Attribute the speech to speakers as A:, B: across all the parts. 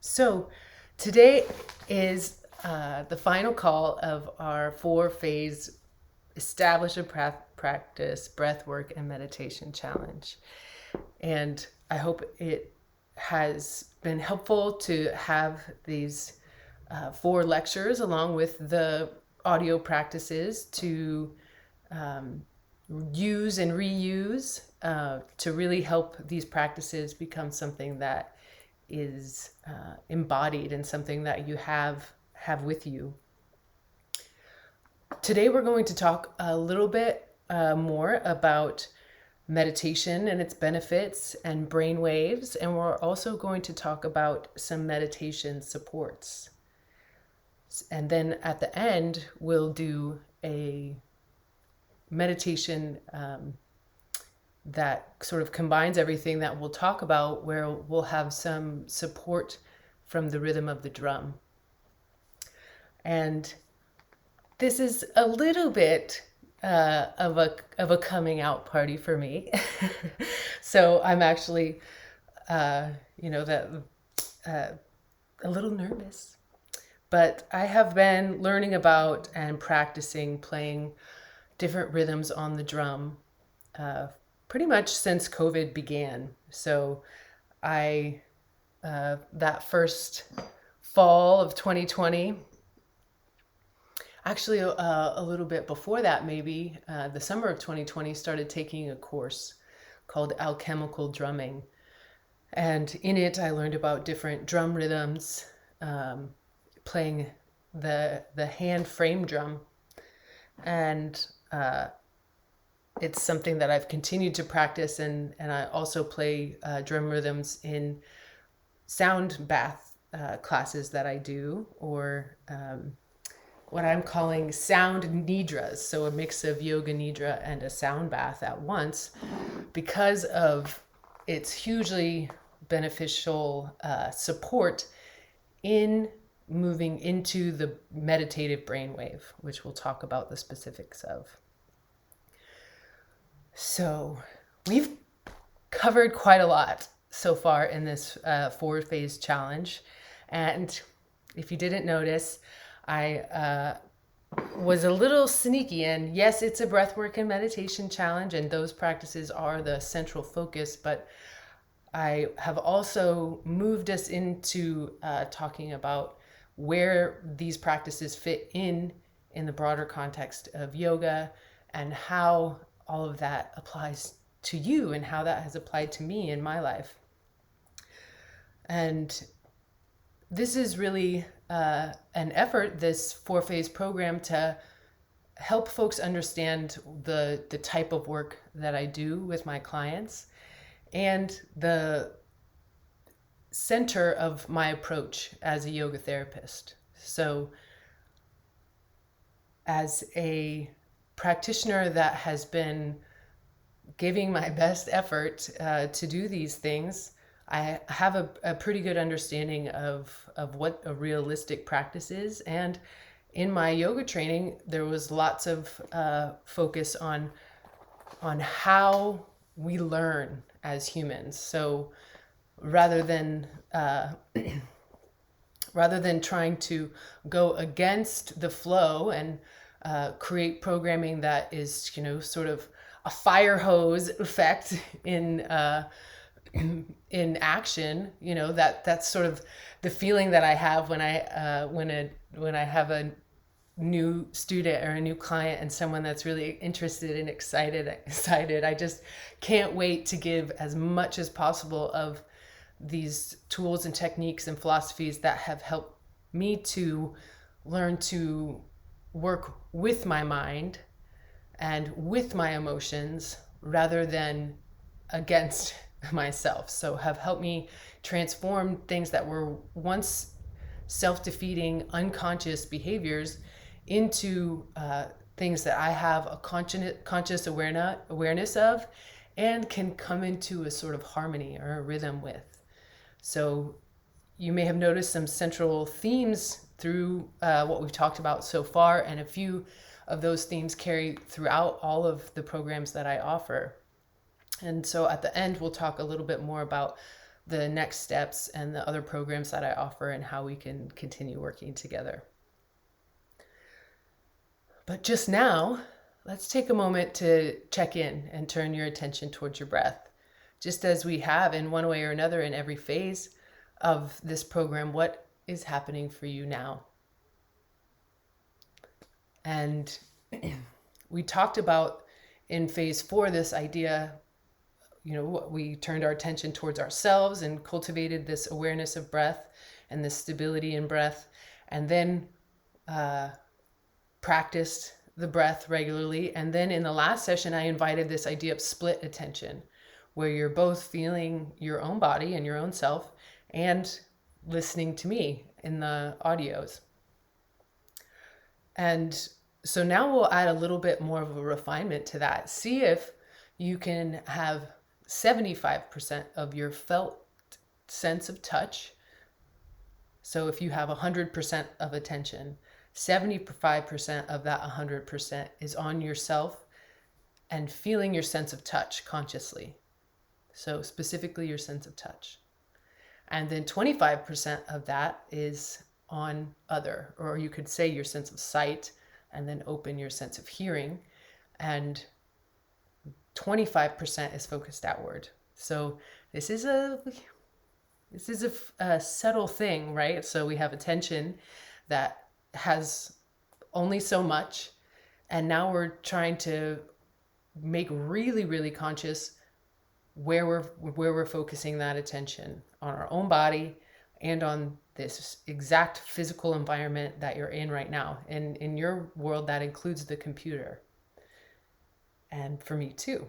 A: So today is the final call of our 4-phase establish a practice breath work and meditation challenge. And I hope it has been helpful to have these 4 lectures along with the audio practices to use and reuse to really help these practices become something that is embodied and something that you have with you. Today we're going to talk a little bit more about meditation and its benefits and brain waves, and we're also going to talk about some meditation supports. And then at the end, we'll do a meditation that sort of combines everything that we'll talk about, where we'll have some support from the rhythm of the drum. And this is a little bit of a coming out party for me. So I'm actually, a little nervous. But I have been learning about and practicing playing different rhythms on the drum pretty much since COVID began. So that first fall of 2020, actually a little bit before that, maybe the summer of 2020, started taking a course called alchemical drumming. And in it, I learned about different drum rhythms, playing the hand frame drum. And it's something that I've continued to practice, and I also play drum rhythms in sound bath classes that I do, or what I'm calling sound nidras, so a mix of yoga nidra and a sound bath at once, because of its hugely beneficial support in moving into the meditative brainwave, which we'll talk about the specifics of. So we've covered quite a lot so far in this 4-phase challenge. And if you didn't notice, I was a little sneaky. And yes, it's a breathwork and meditation challenge, and those practices are the central focus. But I have also moved us into talking about where these practices fit in the broader context of yoga, and how all of that applies to you and how that has applied to me in my life. And this is really an effort, this 4-phase program, to help folks understand the type of work that I do with my clients and the center of my approach as a yoga therapist. So as a practitioner that has been giving my best effort to do these things, I have a pretty good understanding of what a realistic practice is. And in my yoga training, there was lots of focus on how we learn as humans. So rather than trying to go against the flow and create programming that is, sort of a fire hose effect in action, that's sort of the feeling that I have when I have a new student or a new client and someone that's really interested and excited. I just can't wait to give as much as possible of these tools and techniques and philosophies that have helped me to learn to work with my mind and with my emotions rather than against myself. So have helped me transform things that were once self-defeating, unconscious behaviors into things that I have a conscious awareness of and can come into a sort of harmony or a rhythm with. So you may have noticed some central themes through what we've talked about so far, and a few of those themes carry throughout all of the programs that I offer. And so at the end, we'll talk a little bit more about the next steps and the other programs that I offer and how we can continue working together. But just now, let's take a moment to check in and turn your attention towards your breath. Just as we have in one way or another in every phase of this program, what is happening for you now? And we talked about in phase 4 this idea, we turned our attention towards ourselves and cultivated this awareness of breath and this stability in breath, and then practiced the breath regularly. And then in the last session, I invited this idea of split attention, where you're both feeling your own body and your own self and listening to me in the audios. And so now we'll add a little bit more of a refinement to that. See if you can have 75% of your felt sense of touch. So if you have 100% of attention, 75% of that 100% is on yourself and feeling your sense of touch consciously. So specifically your sense of touch. And then 25% of that is on other, or you could say your sense of sight, and then open your sense of hearing. And 25% is focused outward. So this is a subtle thing, right? So we have attention that has only so much, and now we're trying to make really, really conscious where we're focusing that attention on our own body and on this exact physical environment that you're in right now. And in your world, that includes the computer. And for me too.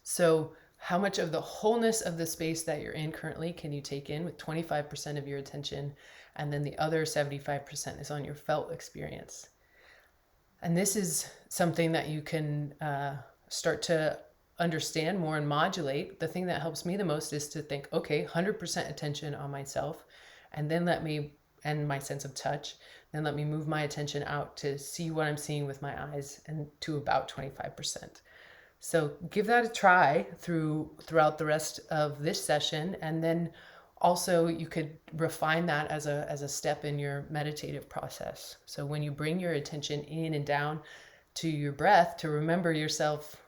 A: So how much of the wholeness of the space that you're in currently can you take in with 25% of your attention? And then the other 75% is on your felt experience. And this is something that you can start to understand more and modulate. The thing that helps me the most is to think, okay, 100% attention on myself, and then and my sense of touch, then let me move my attention out to see what I'm seeing with my eyes, and to about 25%. So give that a try throughout the rest of this session, and then also you could refine that as a step in your meditative process. So when you bring your attention in and down to your breath to remember yourself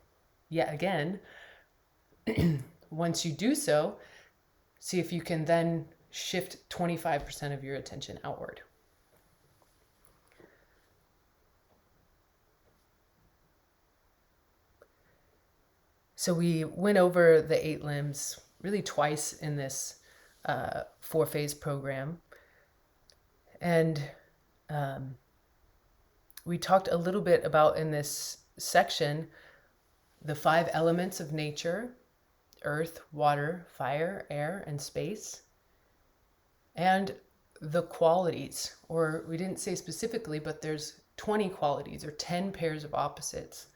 A: yet again, once you do so, see if you can then shift 25% of your attention outward. So we went over the 8 limbs really twice in this 4-phase program. And we talked a little bit about, in this section, the 5 elements of nature: earth, water, fire, air, and space. And the qualities, or we didn't say specifically, but there's 20 qualities, or 10 pairs of opposites.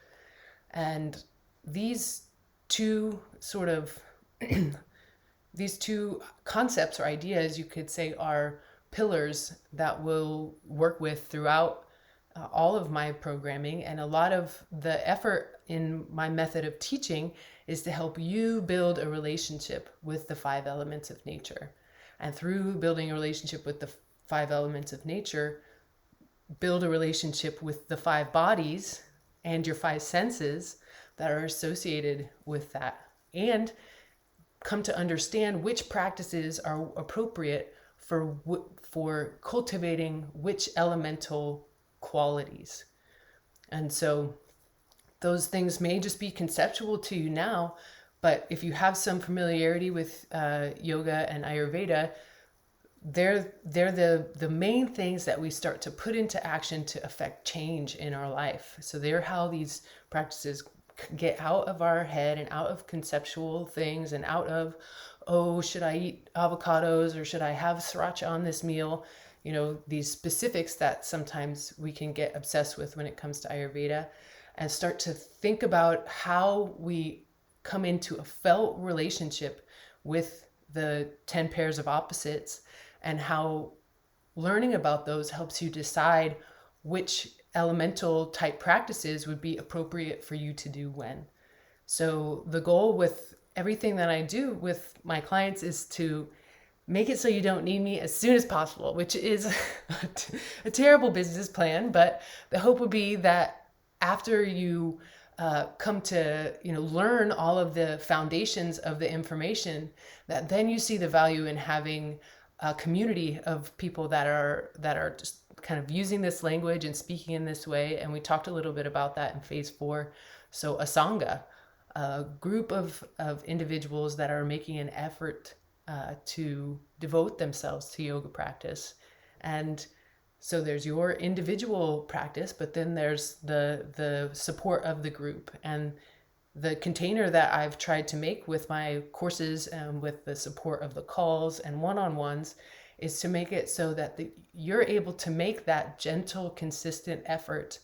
A: And these two these two concepts or ideas, you could say, are pillars that we'll work with throughout all of my programming. And a lot of the effort in my method of teaching is to help you build a relationship with the 5 elements of nature. And through building a relationship with the 5 elements of nature, build a relationship with the 5 bodies and your 5 senses that are associated with that, and come to understand which practices are appropriate for cultivating which elemental qualities. And so those things may just be conceptual to you now, but if you have some familiarity with yoga and Ayurveda, they're the main things that we start to put into action to affect change in our life. So they're how these practices get out of our head and out of conceptual things, and out of, oh, should I eat avocados or should I have sriracha on this meal? These specifics that sometimes we can get obsessed with when it comes to Ayurveda, and start to think about how we come into a felt relationship with the 10 pairs of opposites, and how learning about those helps you decide which elemental type practices would be appropriate for you to do when. So the goal with everything that I do with my clients is to make it so you don't need me as soon as possible, which is a terrible business plan. But the hope would be that after you come to learn all of the foundations of the information, that then you see the value in having a community of people that are just kind of using this language and speaking in this way. And we talked a little bit about that in phase 4. So a sangha, a group of individuals that are making an effort to devote themselves to yoga practice. And so there's your individual practice, but then there's the support of the group. And the container that I've tried to make with my courses and with the support of the calls and one-on-ones is to make it so that you're able to make that gentle, consistent effort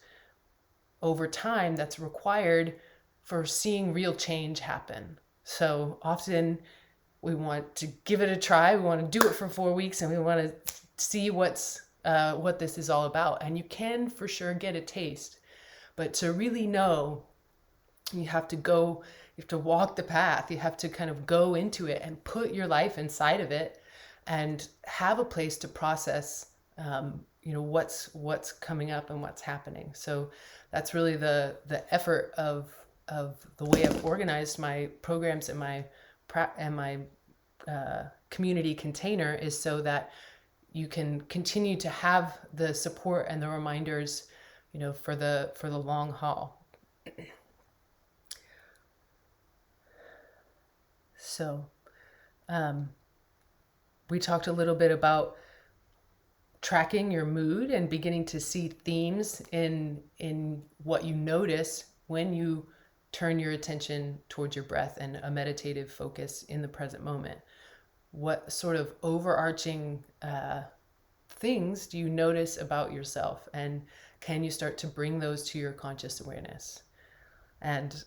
A: over time that's required for seeing real change happen. So often we want to give it a try. We want to do it for 4 weeks and we want to see what this is all about. And you can for sure get a taste, but to really know, you have to walk the path. You have to kind of go into it and put your life inside of it and have a place to process, what's coming up and what's happening. So that's really the effort of the way I've organized my programs and my community container, is so that you can continue to have the support and the reminders, for the long haul. So, we talked a little bit about tracking your mood and beginning to see themes in what you notice when you turn your attention towards your breath and a meditative focus in the present moment. What sort of overarching things do you notice about yourself, and can you start to bring those to your conscious awareness? And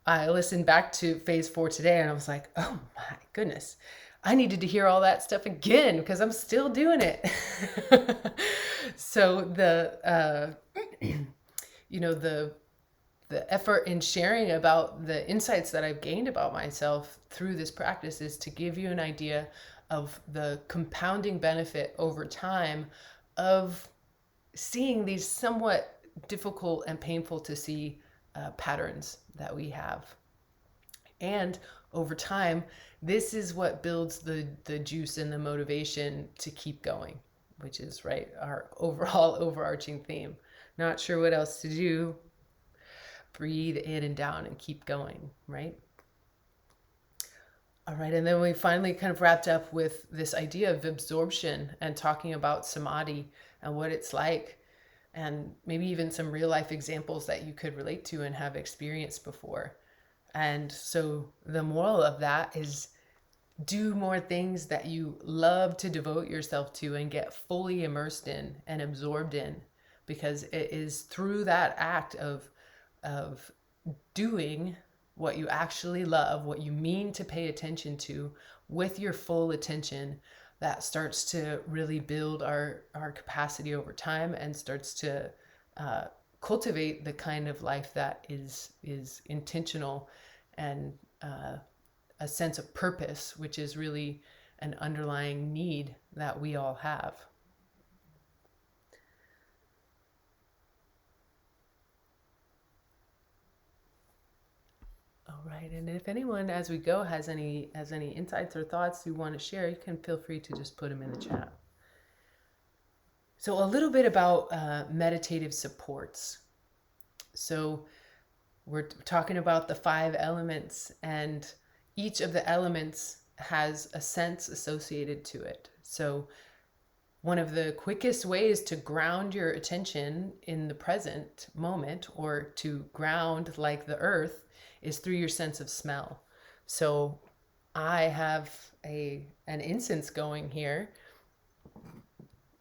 A: I listened back to phase 4 today and I was like, oh my goodness, I needed to hear all that stuff again because I'm still doing it. So the effort in sharing about the insights that I've gained about myself through this practice is to give you an idea of the compounding benefit over time of seeing these somewhat difficult and painful to see patterns that we have. And over time, this is what builds the juice and the motivation to keep going, which is our overall overarching theme. Not sure what else to do. Breathe in and down and keep going, right? All right, and then we finally kind of wrapped up with this idea of absorption and talking about samadhi and what it's like, and maybe even some real life examples that you could relate to and have experienced before. And so the moral of that is, do more things that you love to devote yourself to and get fully immersed in and absorbed in, because it is through that act of doing what you actually love, what you mean to pay attention to with your full attention, that starts to really build our capacity over time and starts to cultivate the kind of life that is intentional and a sense of purpose, which is really an underlying need that we all have. All right, and if anyone as we go has any insights or thoughts you want to share, you can feel free to just put them in the chat. So a little bit about meditative supports. So we're talking about the 5 elements, and each of the elements has a sense associated to it. So one of the quickest ways to ground your attention in the present moment, or to ground like the earth, is through your sense of smell. So I have an incense going here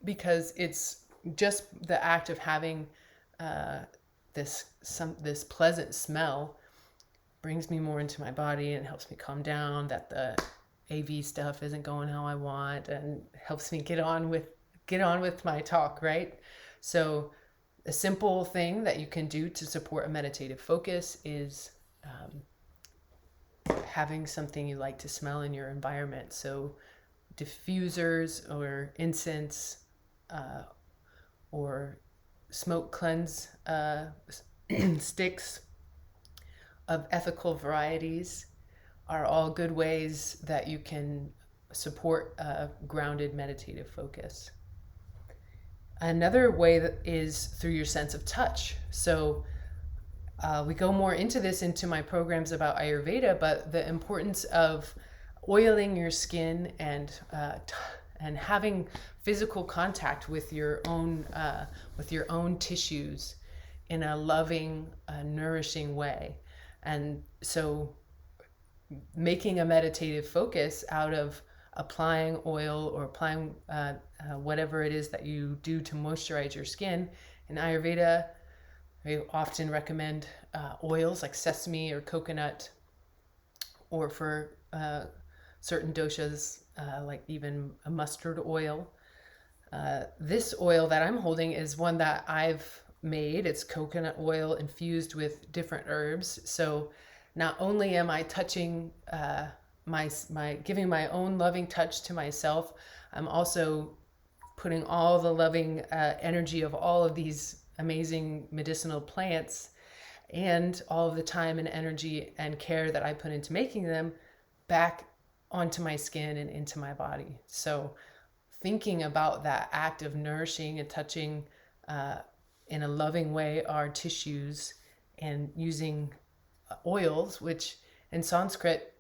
A: because it's just the act of having this pleasant smell brings me more into my body and helps me calm down, that the AV stuff isn't going how I want, and helps me get on with my talk, right? So a simple thing that you can do to support a meditative focus is having something you like to smell in your environment. So diffusers or incense, or smoke cleanse sticks of ethical varieties are all good ways that you can support a grounded meditative focus. Another way that is through your sense of touch. So we go more into my programs about Ayurveda, but the importance of oiling your skin and having physical contact with your own tissues in a loving, nourishing way. And so making a meditative focus out of applying oil or applying whatever it is that you do to moisturize your skin. In Ayurveda, I often recommend oils like sesame or coconut, or for certain doshas, like even a mustard oil. This oil that I'm holding is one that I've made. It's coconut oil infused with different herbs. So not only am I touching giving my own loving touch to myself, I'm also putting all the loving energy of all of these amazing medicinal plants and all of the time and energy and care that I put into making them back onto my skin and into my body. So thinking about that act of nourishing and touching in a loving way our tissues, and using oils, which in Sanskrit,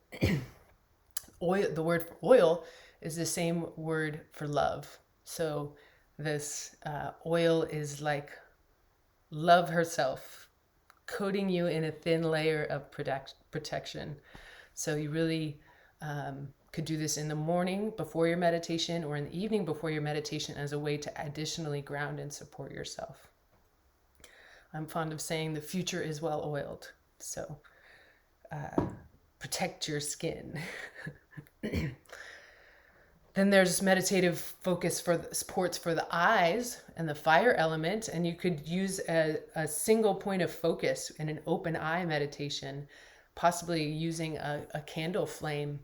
A: oil, the word for oil is the same word for love. So this oil is like love herself, coating you in a thin layer of protection. So you really could do this in the morning before your meditation, or in the evening before your meditation, as a way to additionally ground and support yourself. I'm fond of saying the future is well oiled. So protect your skin. Then there's meditative focus for the supports for the eyes and the fire element. And you could use a single point of focus in an open eye meditation, possibly using a candle flame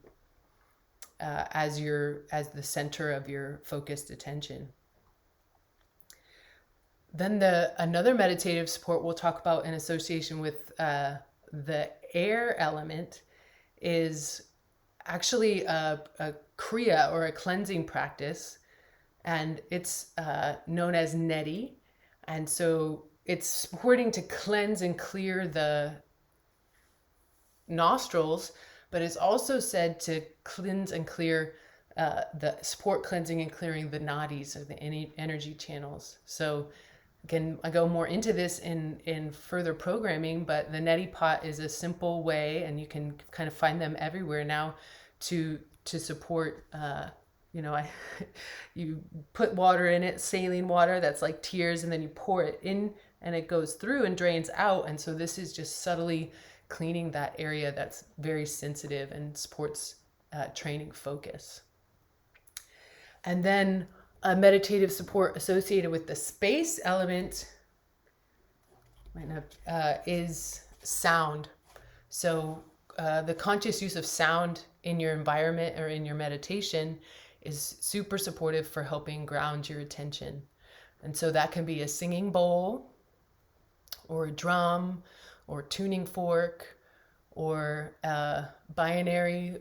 A: as the center of your focused attention. Then another meditative support we'll talk about in association with the air element is actually a kriya, or a cleansing practice, and it's known as neti. And so it's supporting to cleanse and clear the nostrils, but it's also said to cleanse and clear support cleansing and clearing the nadis, or the energy channels. So again, I go more into this in further programming, but the neti pot is a simple way, and you can kind of find them everywhere now, to support, you put water in it, saline water that's like tears, and then you pour it in and it goes through and drains out. And so this is just subtly cleaning that area that's very sensitive and supports training focus. And then a meditative support associated with the space element is sound. So the conscious use of sound in your environment or in your meditation is super supportive for helping ground your attention. And so that can be a singing bowl, or a drum, or tuning fork, or binary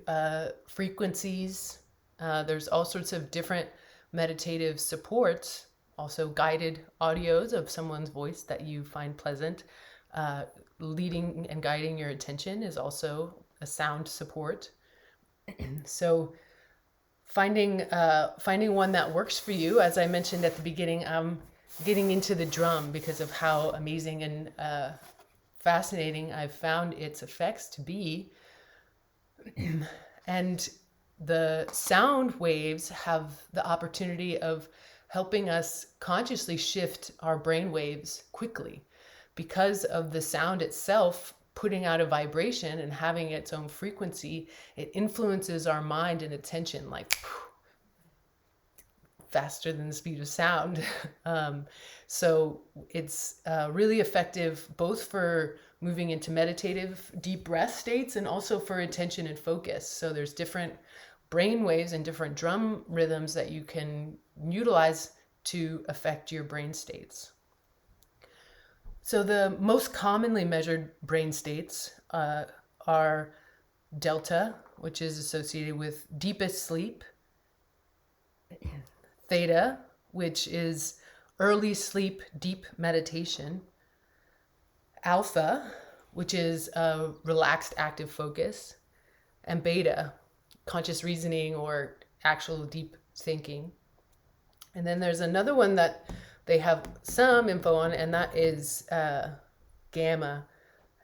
A: frequencies. There's all sorts of different meditative supports, also guided audios of someone's voice that you find pleasant. Leading and guiding your attention is also a sound support. So finding one that works for you. As I mentioned at the beginning, I'm getting into the drum because of how amazing and fascinating I've found its effects to be. And the sound waves have the opportunity of helping us consciously shift our brain waves quickly, because of the sound itself putting out a vibration and having its own frequency. It influences our mind and attention like faster than the speed of sound. So it's really effective both for moving into meditative deep breath states and also for attention and focus. So there's different brain waves and different drum rhythms that you can utilize to affect your brain states. So the most commonly measured brain states are delta, which is associated with deepest sleep, theta, which is early sleep, deep meditation, alpha, which is a relaxed active focus, and beta, conscious reasoning or actual deep thinking. And then there's another one that they have some info on, and that is gamma.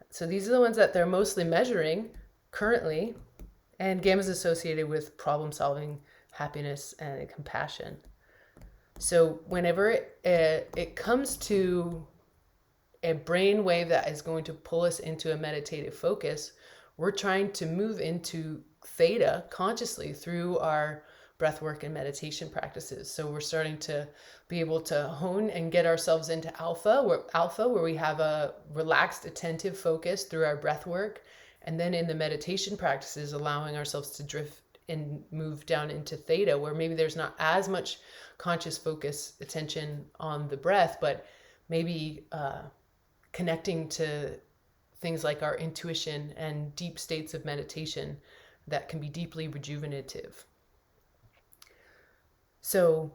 A: So these are the ones that they're mostly measuring currently, and gamma is associated with problem solving, happiness, and compassion. So whenever it comes to a brain wave that is going to pull us into a meditative focus, we're trying to move into theta consciously through our breath work and meditation practices. So we're starting to be able to hone and get ourselves into alpha, where we have a relaxed, attentive focus through our breath work. And then in the meditation practices, allowing ourselves to drift and move down into theta, where maybe there's not as much conscious focus, attention on the breath, but maybe connecting to things like our intuition and deep states of meditation that can be deeply rejuvenative. So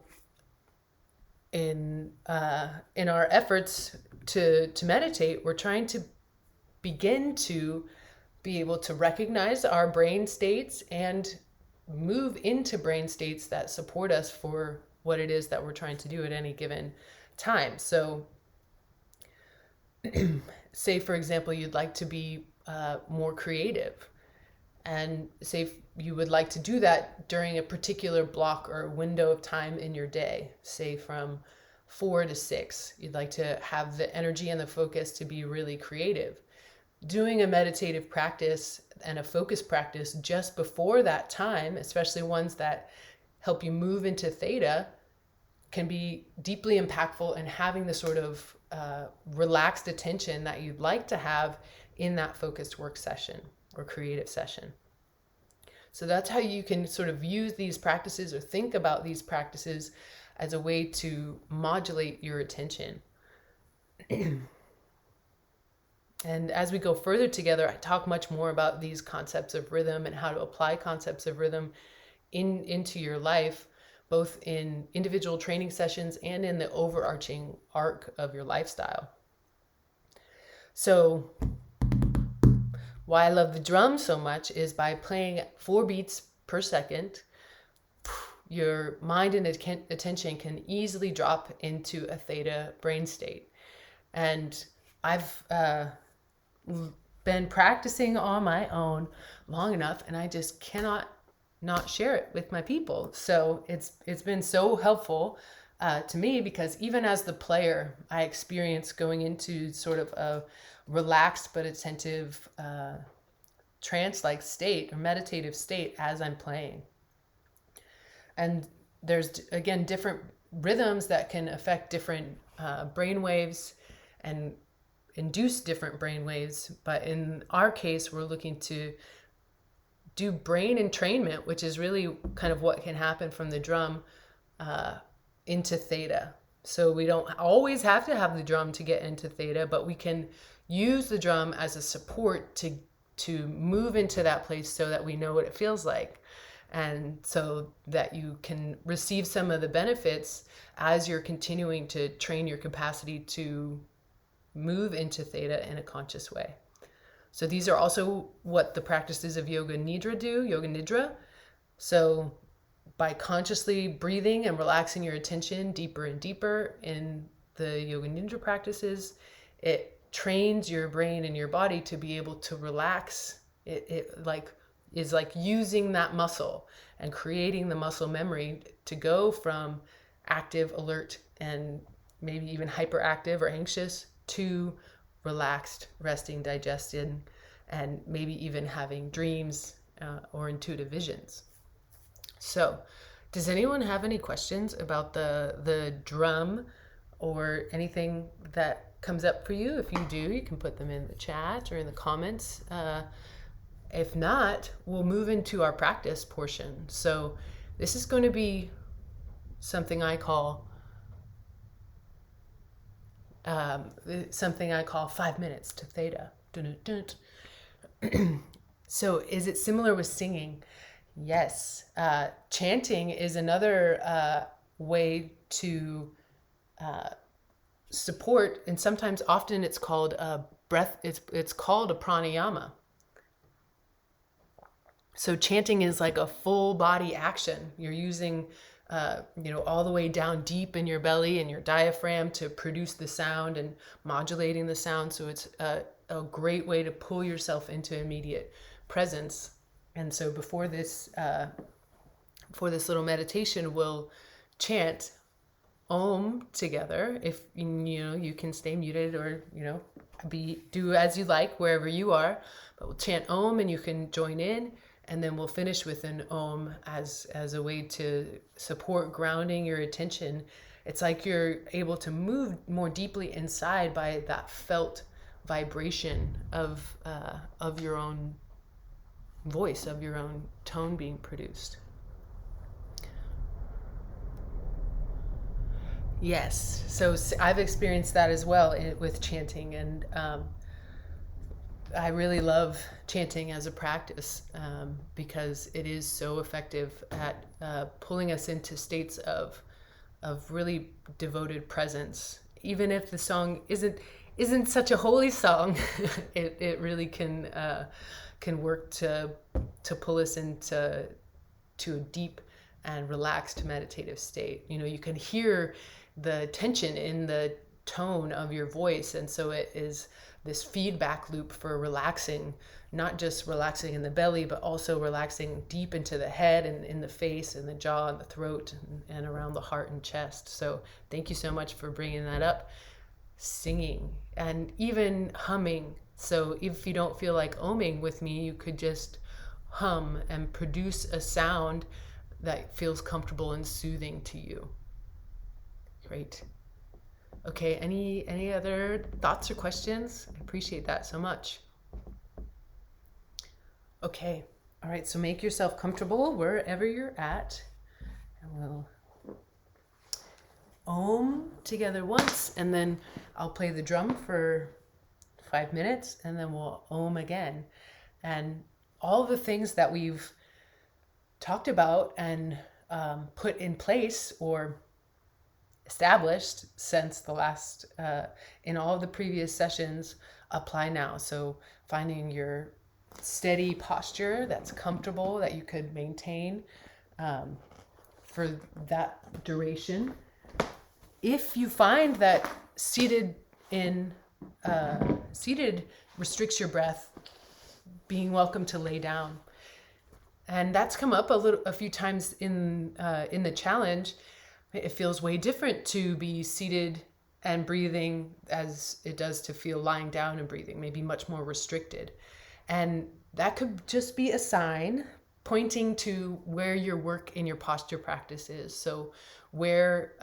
A: in our efforts to meditate, we're trying to begin to be able to recognize our brain states and move into brain states that support us for what it is that we're trying to do at any given time. So say, for example, you'd like to be more creative, and say you would like to do that during a particular block or window of time in your day, say from 4 to 6. You'd like to have the energy and the focus to be really creative. Doing a meditative practice and a focus practice just before that time, especially ones that help you move into theta, can be deeply impactful in having the sort of relaxed attention that you'd like to have in that focused work session or creative session. So that's how you can sort of use these practices or think about these practices as a way to modulate your attention. And as we go further together, I talk much more about these concepts of rhythm and how to apply concepts of rhythm into your life, both in individual training sessions and in the overarching arc of your lifestyle. So why I love the drum so much is by playing 4 beats per second, your mind and attention can easily drop into a theta brain state. And I've been practicing on my own long enough, and I just cannot not share it with my people. So it's been so helpful to me, because even as the player, I experience going into sort of a relaxed but attentive trance-like state or meditative state as I'm playing. And there's, again, different rhythms that can affect different brain waves and induce different brain waves. But in our case, we're looking to do brain entrainment, which is really kind of what can happen from the drum into theta. So we don't always have to have the drum to get into theta, but we can use the drum as a support to move into that place so that we know what it feels like. And so that you can receive some of the benefits as you're continuing to train your capacity to move into theta in a conscious way. So these are also what the practices of Yoga Nidra do, Yoga Nidra. So by consciously breathing and relaxing your attention deeper and deeper in the Yoga Nidra practices, it trains your brain and your body to be able to relax. It is like using that muscle and creating the muscle memory to go from active, alert, and maybe even hyperactive or anxious to relaxed, resting, digested, and maybe even having dreams or intuitive visions. So Does anyone have any questions about the drum or anything that comes up for you? If you do, you can put them in the chat or in the comments. If not, we'll move into our practice portion. So this is going to be something I call 5 minutes to theta. Dun, dun, dun. So is it similar with singing? Yes. Chanting is another way to support, and sometimes often it's called a breath, it's called a pranayama. So chanting is like a full body action. You're using all the way down deep in your belly and your diaphragm to produce the sound and modulating the sound. So it's a great way to pull yourself into immediate presence. And so before this little meditation, we'll chant Om together. If you can stay muted or do as you like wherever you are. But we'll chant Om, and you can join in. And then we'll finish with an Om as a way to support grounding your attention. It's like you're able to move more deeply inside by that felt vibration of your own voice, of your own tone being produced. Yes, so I've experienced that as well with chanting, and I really love chanting as a practice because it is so effective at pulling us into states of really devoted presence. Even if the song isn't such a holy song, it really can work to pull us into a deep and relaxed meditative state. You can hear the tension in the tone of your voice, and so it is this feedback loop for relaxing, not just relaxing in the belly, but also relaxing deep into the head and in the face and the jaw and the throat and around the heart and chest. So thank you so much for bringing that up. Singing and even humming. So if you don't feel like oming with me, you could just hum and produce a sound that feels comfortable and soothing to you. Great. Okay, any other thoughts or questions? I appreciate that so much. Okay, all right, so make yourself comfortable wherever you're at, and we'll Om together once, and then I'll play the drum for 5 minutes, and then we'll Om again. And all the things that we've talked about and put in place or established since the last in all of the previous sessions apply now. So finding your steady posture that's comfortable, that you could maintain for that duration. If you find that seated restricts your breath, being welcome to lay down. And that's come up a few times in the challenge. It feels way different to be seated and breathing as it does to feel lying down and breathing, maybe much more restricted. And that could just be a sign pointing to where your work in your posture practice is. So where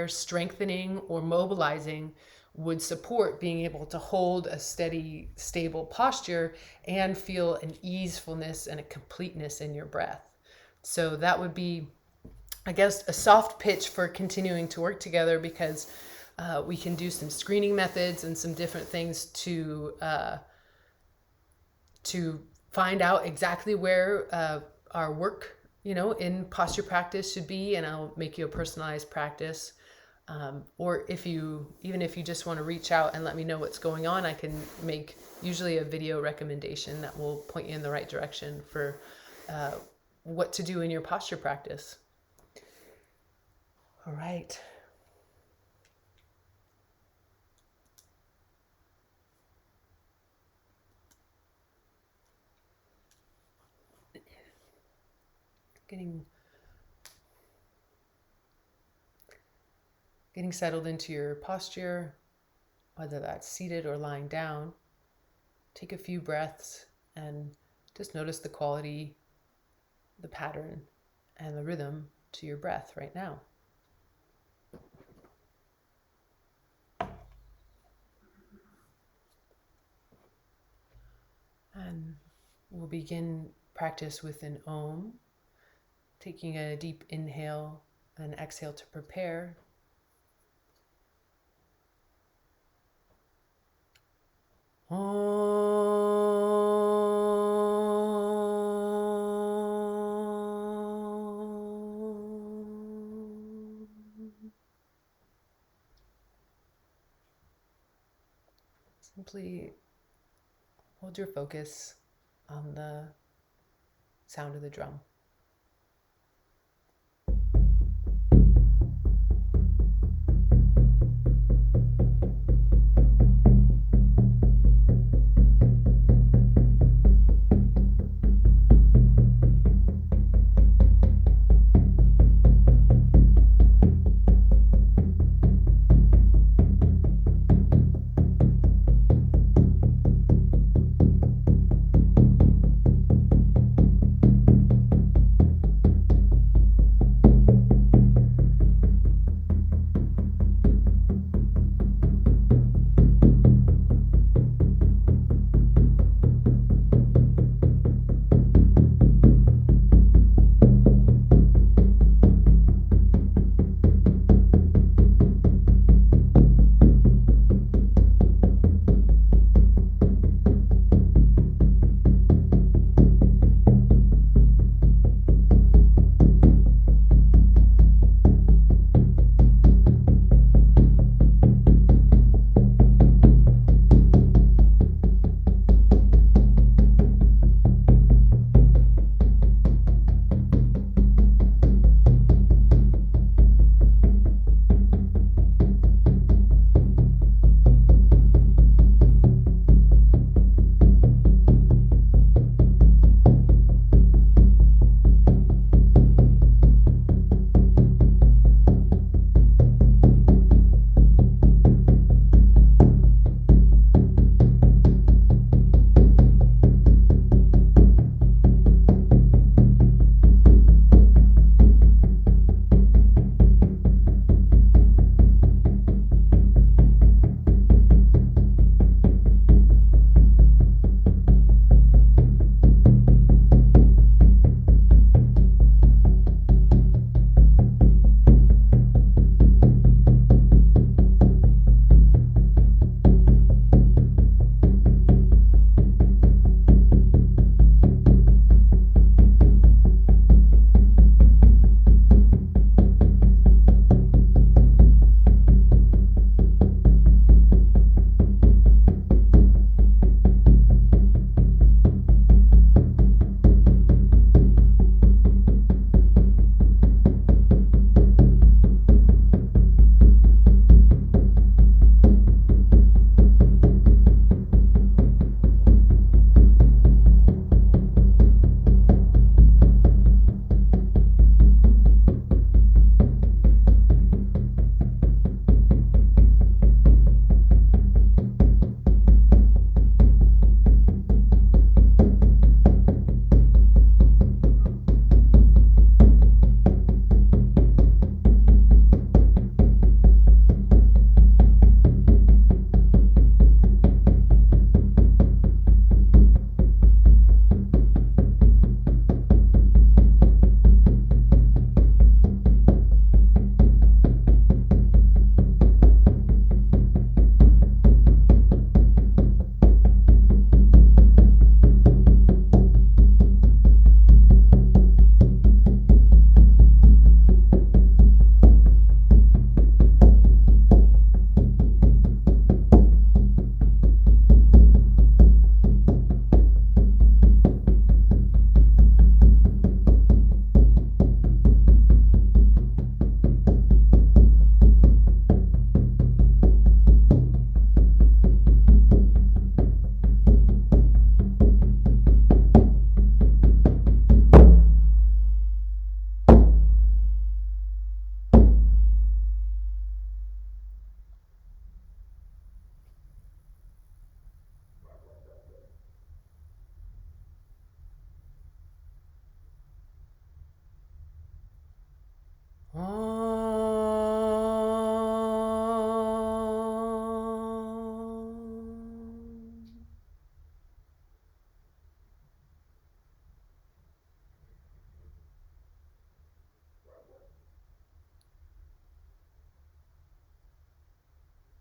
A: strengthening or mobilizing would support being able to hold a steady, stable posture and feel an easefulness and a completeness in your breath. So that would be, I guess, a soft pitch for continuing to work together, because we can do some screening methods and some different things to find out exactly where our work, in posture practice should be, and I'll make you a personalized practice. Or if you just want to reach out and let me know what's going on, I can make usually a video recommendation that will point you in the right direction for what to do in your posture practice. All right. Getting settled into your posture, whether that's seated or lying down. Take a few breaths and just notice the quality, the pattern, and the rhythm to your breath right now. And we'll begin practice with an Om, taking a deep inhale and exhale to prepare. Simply hold your focus on the sound of the drum.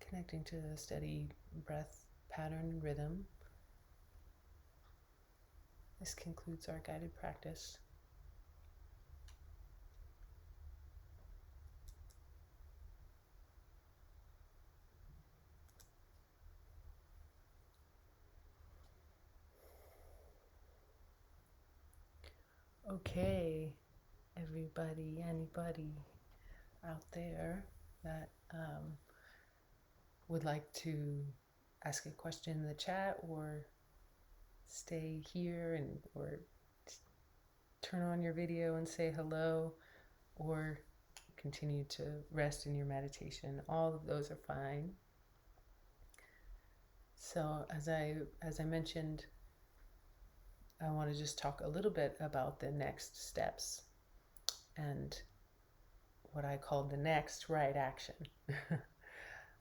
A: connecting to a steady breath pattern and rhythm. This concludes our guided practice. Okay, everybody, anybody out there that would like to ask a question in the chat or stay here and or turn on your video and say hello, or continue to rest in your meditation, all of those are fine. So as I mentioned, I want to just talk a little bit about the next steps and what I call the next right action,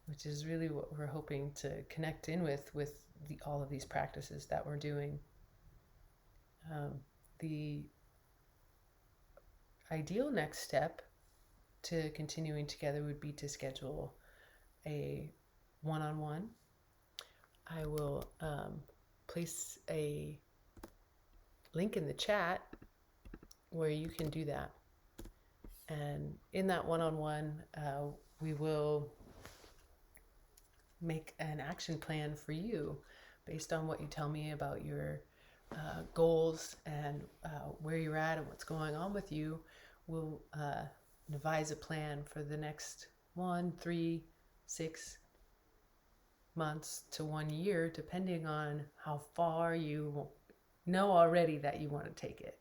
A: which is really what we're hoping to connect in with all of these practices that we're doing. The ideal next step to continuing together would be to schedule a one-on-one. I will place a link in the chat where you can do that. And in that one-on-one, we will make an action plan for you based on what you tell me about your goals and where you're at and what's going on with you. We'll devise a plan for the next 1, 3, 6 months to 1 year, depending on how far you know already that you want to take it.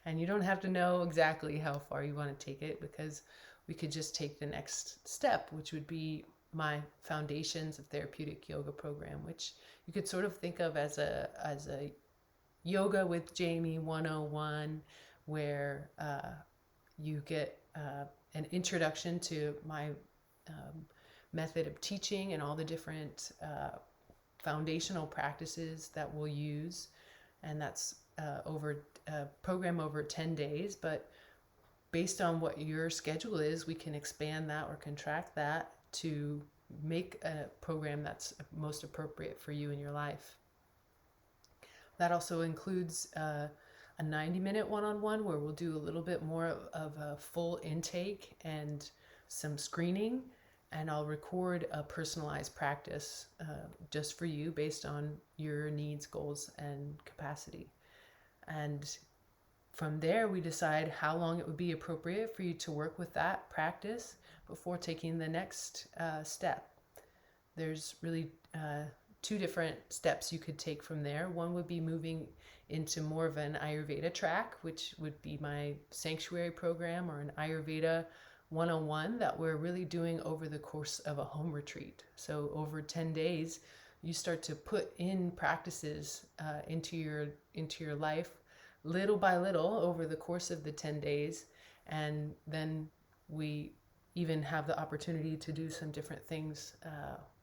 A: And you don't have to know exactly how far you want to take it, because we could just take the next step, which would be my Foundations of Therapeutic Yoga program, which you could sort of think of as a Yoga with Jamie 101, where you get an introduction to my method of teaching and all the different foundational practices that we'll use. And that's over a program over 10 days. But based on what your schedule is, we can expand that or contract that to make a program that's most appropriate for you in your life. That also includes a 90-minute one-on-one where we'll do a little bit more of a full intake and some screening, and I'll record a personalized practice just for you based on your needs, goals, and capacity. And from there, we decide how long it would be appropriate for you to work with that practice before taking the next step. There's really 2 different steps you could take from there. One would be moving into more of an Ayurveda track, which would be my sanctuary program, or an Ayurveda 101 that we're really doing over the course of a home retreat. So over 10 days, you start to put in practices into your life little by little over the course of the 10 days. And then we even have the opportunity to do some different things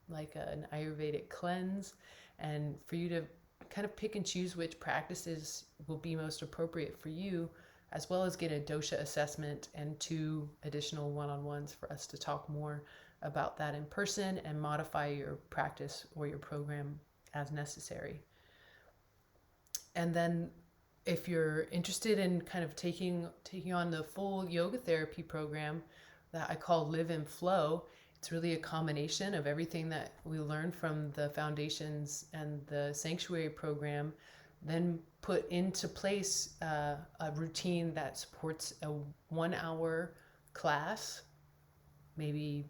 A: like an Ayurvedic cleanse, and for you to kind of pick and choose which practices will be most appropriate for you, as well as get a dosha assessment and 2 additional one-on-ones for us to talk more about that in person and modify your practice or your program as necessary. And then if you're interested in kind of taking on the full yoga therapy program that I call Live and Flow, it's really a combination of everything that we learned from the Foundations and the Sanctuary program, then put into place a routine that supports a 1-hour class, maybe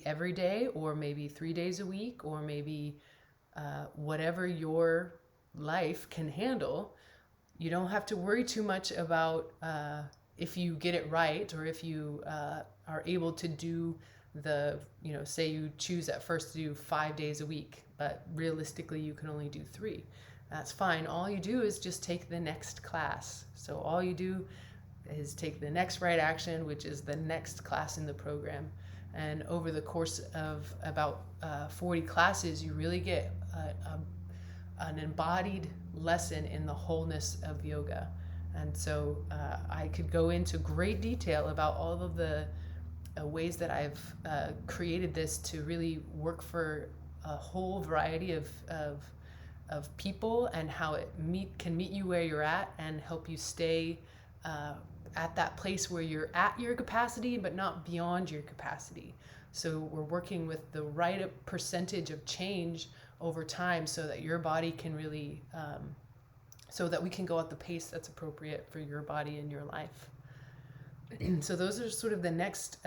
A: every day, or maybe 3 days a week, or maybe whatever your life can handle. You don't have to worry too much about if you get it right, or if you are able to do say you choose at first to do 5 days a week, but realistically you can only do 3. That's fine. All you do is just take the next class. So all you do is take the next right action, which is the next class in the program. And over the course of about 40 classes, you really get an embodied lesson in the wholeness of yoga. And so I could go into great detail about all of the ways that I've created this to really work for a whole variety of people, and how it can meet you where you're at and help you stay at that place where you're at your capacity, but not beyond your capacity. So we're working with the right percentage of change over time, so that your body can really, so that we can go at the pace that's appropriate for your body and your life. So those are sort of the next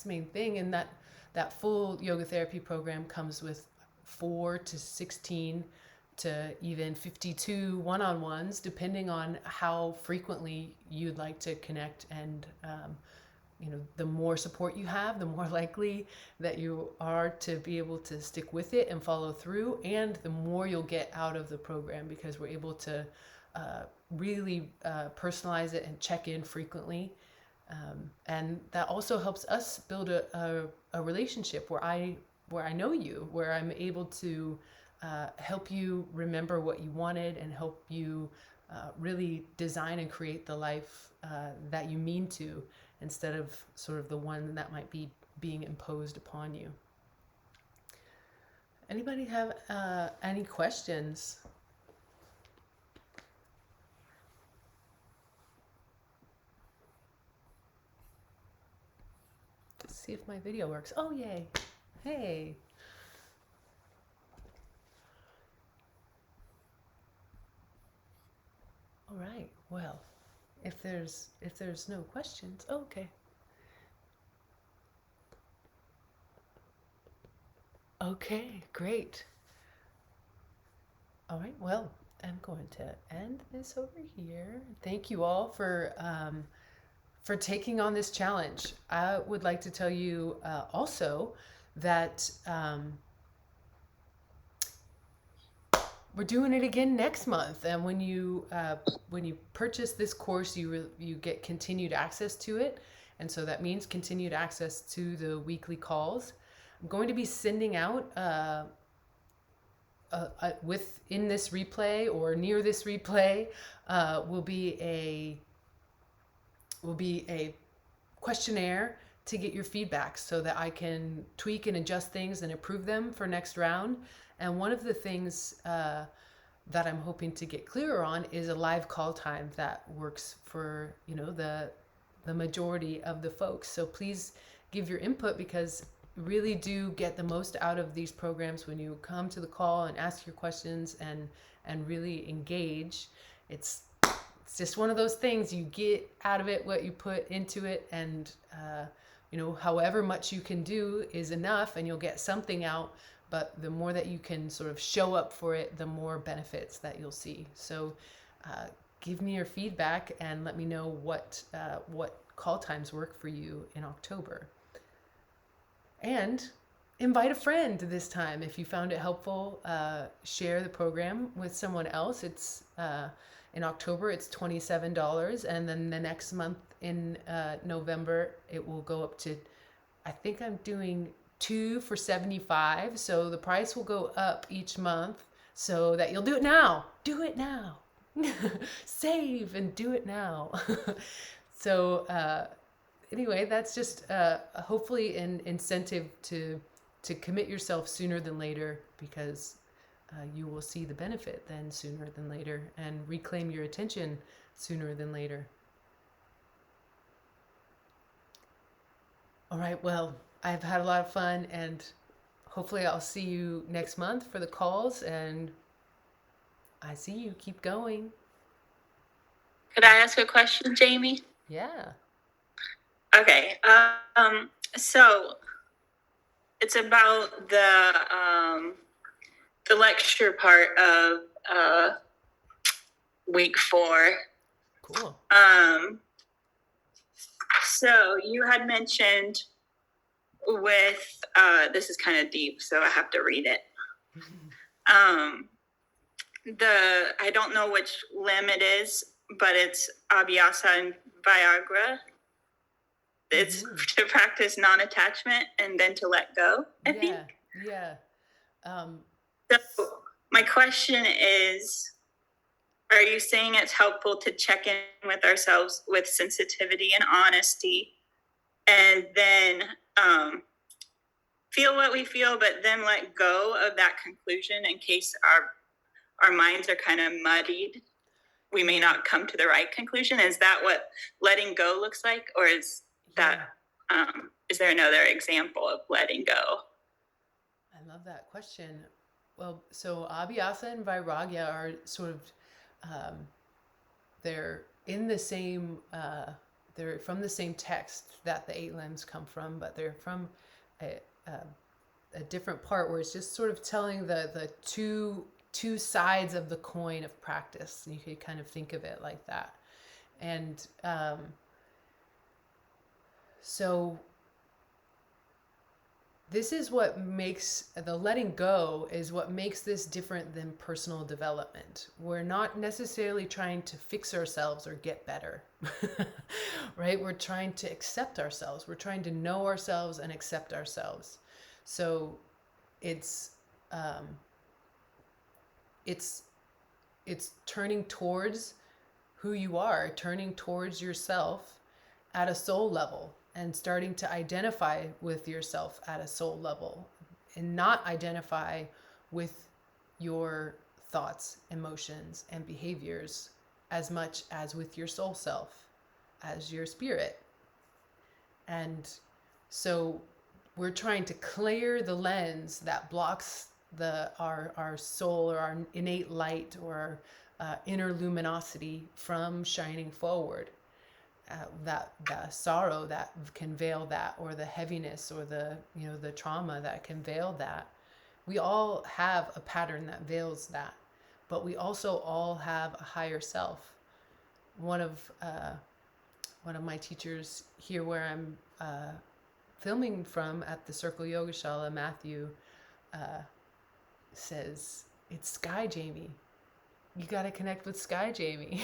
A: main thing, and that full yoga therapy program comes with 4 to 16 to even 52 one-on-ones, depending on how frequently you'd like to connect. And the more support you have, the more likely that you are to be able to stick with it and follow through, and the more you'll get out of the program, because we're able to really personalize it and check in frequently. And that also helps us build a relationship where I know you, where I'm able to help you remember what you wanted, and help you really design and create the life that you mean to, instead of sort of the one that might be being imposed upon you. Anybody have any questions? Let's see if my video works. Oh, yay. Hey. All right. Well, if there's no questions, okay. Okay, great. All right. Well, I'm going to end this over here. Thank you all for taking on this challenge. I would like to tell you also that we're doing it again next month, and when you purchase this course, you get continued access to it, and so that means continued access to the weekly calls. I'm going to be sending out within this replay or near this replay will be a questionnaire to get your feedback, so that I can tweak and adjust things and improve them for next round. And one of the things that I'm hoping to get clearer on is a live call time that works for the majority of the folks. So please give your input, because really do get the most out of these programs when you come to the call and ask your questions and really engage. It's just one of those things, you get out of it what you put into it, and however much you can do is enough, and you'll get something out. But the more that you can sort of show up for it, the more benefits that you'll see. So give me your feedback and let me know what call times work for you in October. And invite a friend this time. If you found it helpful, share the program with someone else. It's in October, it's $27. And then the next month in November, it will go up to, I think I'm doing 2 for $75. So the price will go up each month, so that you'll do it now. Do it now. Save and do it now. So anyway, that's just hopefully an incentive to commit yourself sooner than later, because you will see the benefit then sooner than later, and reclaim your attention sooner than later. All right, well, I've had a lot of fun, and hopefully I'll see you next month for the calls, and I see you. Keep going.
B: Could I ask a question, Jamie?
A: Yeah.
B: Okay. So it's about the lecture part of week 4.
A: Cool.
B: So you had mentioned with this is kind of deep, so I have to read it. I don't know which limb it is, but it's Abhyasa and Viagra. It's to practice non-attachment and then to let go, I think.
A: Yeah.
B: So my question is, are you saying it's helpful to check in with ourselves with sensitivity and honesty, and then feel what we feel, but then let go of that conclusion in case our minds are kind of muddied. We may not come to the right conclusion. Is that what letting go looks like, or is that is there another example of letting go?
A: I love that question. Well, so Abhyasa and Vairagya are sort of they're in the same they're from the same text that the eight limbs come from, but they're from a, a different part where it's just sort of telling the two sides of the coin of practice. You could kind of think of it like that. And so this is what makes the letting go is what makes this different than personal development. We're not necessarily trying to fix ourselves or get better, right? We're trying to accept ourselves. We're trying to know ourselves and accept ourselves. So it's turning towards who you are, turning towards yourself at a soul level, and starting to identify with yourself at a soul level and not identify with your thoughts, emotions, and behaviors as much as with your soul self, as your spirit. And so we're trying to clear the lens that blocks our soul or our innate light or inner luminosity from shining forward. That sorrow that can veil that, or the heaviness, or the trauma that can veil that. We all have a pattern that veils that, but we also all have a higher self. One of my teachers here, where I'm filming from at the Circle Yogashala, Matthew, says, "It's Sky Jamie. You got to connect with Sky Jamie."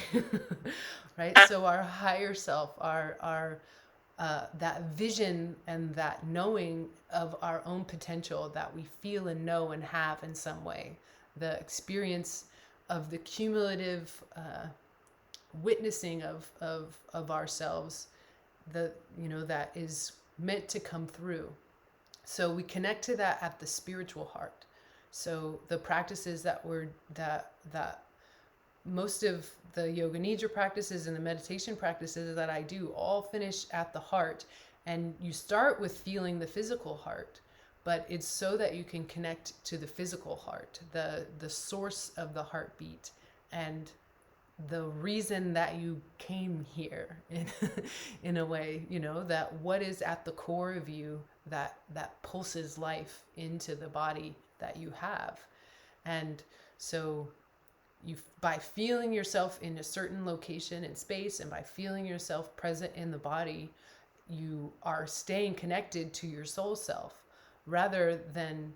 A: Right? So our higher self, our that vision and that knowing of our own potential that we feel and know and have in some way, the experience of the cumulative witnessing of ourselves, that is meant to come through. So we connect to that at the spiritual heart. So the practices that most of the yoga nidra practices and the meditation practices that I do all finish at the heart. And you start with feeling the physical heart, but it's so that you can connect to the physical heart, the source of the heartbeat, and the reason that you came here in a way, that what is at the core of you that pulses life into the body that you have. And so by feeling yourself in a certain location in space, and by feeling yourself present in the body, you are staying connected to your soul self rather than